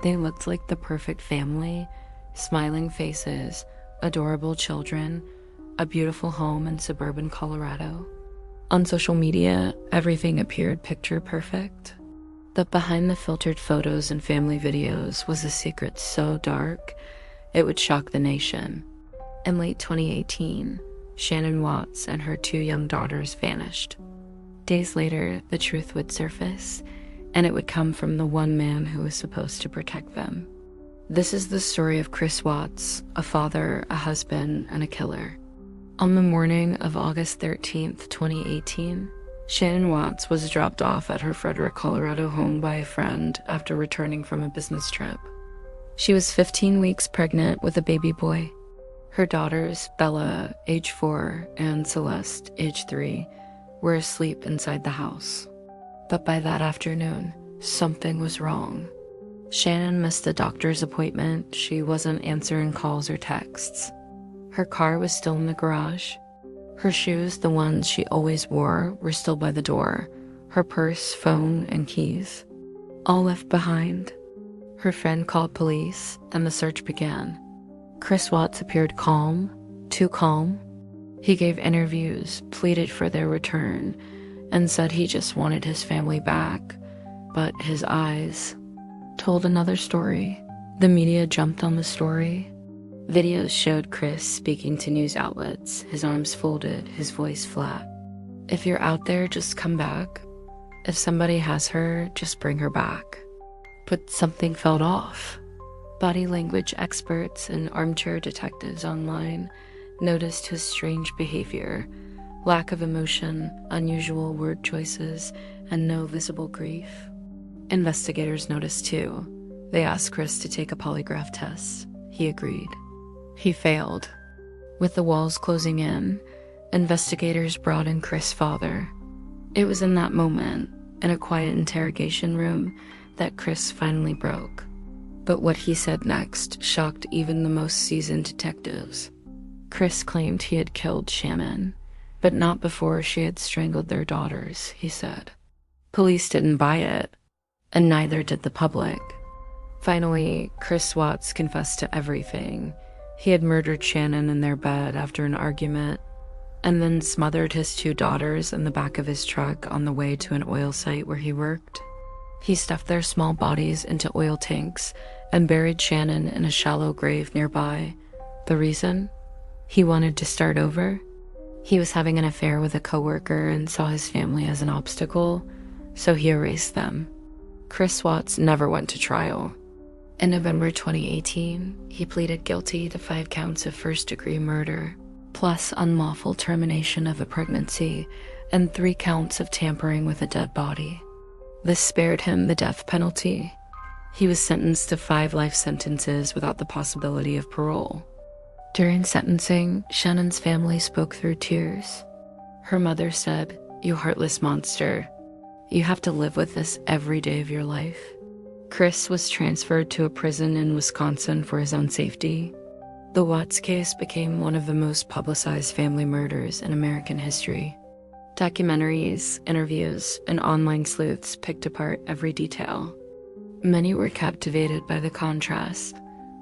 They looked like the perfect family, smiling faces, adorable children, a beautiful home in suburban Colorado. On social media, everything appeared picture perfect. But behind the filtered photos and family videos was a secret so dark, it would shock the nation. In late 2018, Shannon Watts and her 2 young daughters vanished. Days later, the truth would surface, and it would come from the one man who was supposed to protect them. This is the story of Chris Watts, a father, a husband, and a killer. On the morning of August 13th, 2018, Shannon Watts was dropped off at her Frederick, Colorado home by a friend after returning from a business trip. She was 15 weeks pregnant with a baby boy. Her daughters, Bella, age 4, and Celeste, age 3, were asleep inside the house. But by that afternoon, something was wrong. Shannon missed a doctor's appointment. She wasn't answering calls or texts. Her car was still in the garage. Her shoes, the ones she always wore, were still by the door. Her purse, phone, and keys, all left behind. Her friend called police, and the search began. Chris Watts appeared calm, too calm. He gave interviews, pleaded for their return, and said he just wanted his family back. But his eyes told another story. The media jumped on the story. Videos showed Chris speaking to news outlets, his arms folded, his voice flat. If you're out there, just come back. If somebody has her, just bring her back. But something felt off. Body language experts and armchair detectives online noticed his strange behavior, lack of emotion, unusual word choices, and no visible grief. Investigators noticed too. They asked Chris to take a polygraph test. He agreed. He failed. With the walls closing in, investigators brought in Chris' father. It was in that moment, in a quiet interrogation room, that Chris finally broke. But what he said next shocked even the most seasoned detectives. Chris claimed he had killed Shannon, but not before she had strangled their daughters, he said. Police didn't buy it, and neither did the public. Finally, Chris Watts confessed to everything. He had murdered Shannon in their bed after an argument, and then smothered his 2 daughters in the back of his truck on the way to an oil site where he worked. He stuffed their small bodies into oil tanks and buried Shannon in a shallow grave nearby. The reason? He wanted to start over. He was having an affair with a coworker and saw his family as an obstacle, so he erased them. Chris Watts never went to trial. In November 2018, he pleaded guilty to 5 counts of first-degree murder, plus unlawful termination of a pregnancy, and 3 counts of tampering with a dead body. This spared him the death penalty. He was sentenced to 5 life sentences without the possibility of parole. During sentencing, Shannon's family spoke through tears. Her mother said, "You heartless monster. You have to live with this every day of your life." Chris was transferred to a prison in Wisconsin for his own safety. The Watts case became one of the most publicized family murders in American history. Documentaries, interviews, and online sleuths picked apart every detail. Many were captivated by the contrast,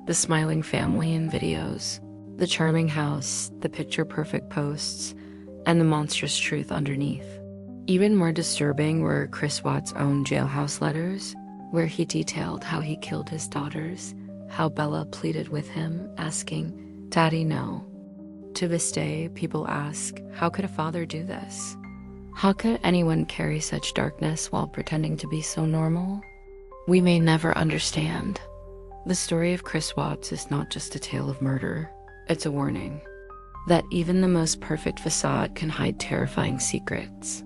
the smiling family in videos, the charming house, the picture-perfect posts, and the monstrous truth underneath. Even more disturbing were Chris Watts' own jailhouse letters, where he detailed how he killed his daughters, how Bella pleaded with him, asking, "Daddy, no." To this day, people ask, how could a father do this? How could anyone carry such darkness while pretending to be so normal? We may never understand. The story of Chris Watts is not just a tale of murder. It's a warning that even the most perfect facade can hide terrifying secrets,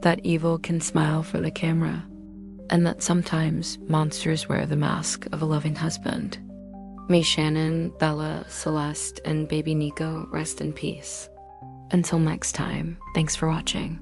that evil can smile for the camera, and that sometimes monsters wear the mask of a loving husband. May Shannon, Bella, Celeste, and baby Nico rest in peace. Until next time, thanks for watching.